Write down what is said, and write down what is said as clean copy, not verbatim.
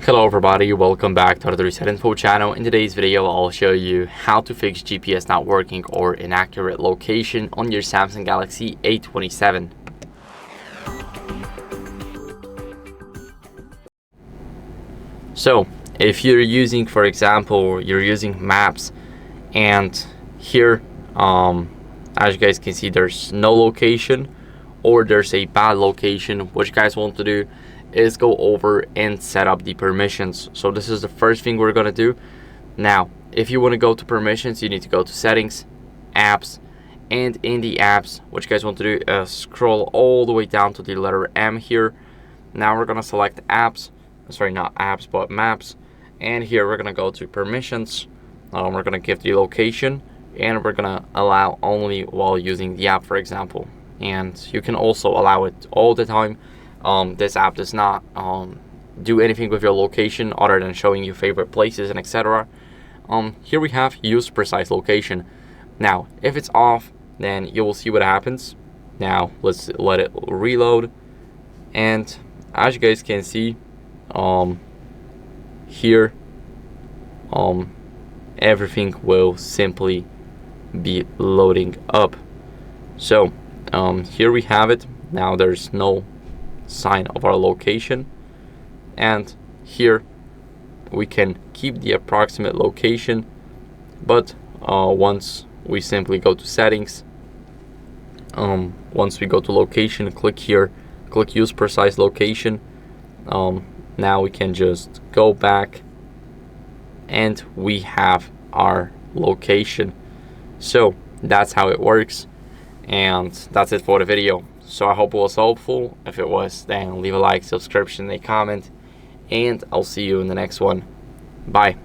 Hello everybody, welcome back to HardReset.Info channel. In today's video, I'll show you how to fix GPS not working or inaccurate location on your Samsung Galaxy A27. So, if you're using, for example, you're using maps and here, as you guys can see, there's no location or there's a bad location, what you guys want to do is go over and set up the permissions. So this is the first thing we're gonna do. Now, if you want to go to permissions, you need to go to settings, apps, and in the apps, what you guys want to do is scroll all the way down to the letter M here. Now we're gonna select apps, sorry, not apps, but maps, and here we're gonna go to permissions. We're gonna give the location, and we're gonna allow only while using the app, for example. And you can also allow it all the time. This app does not do anything with your location other than showing you favorite places and etc. Here we have use precise location. Now if it's off, then you will see what happens. Now let's let it reload, and as you guys can see here, everything will simply be loading up. So here we have it. Now there's no sign of our location, and here we can keep the approximate location, but once we simply go to settings, once we go to location, click here, click use precise location. Now we can just go back and we have our location. So that's how it works, and that's it for the video. So I hope it was helpful. If it was, then leave a like, subscription, a comment, and I'll see you in the next one. Bye.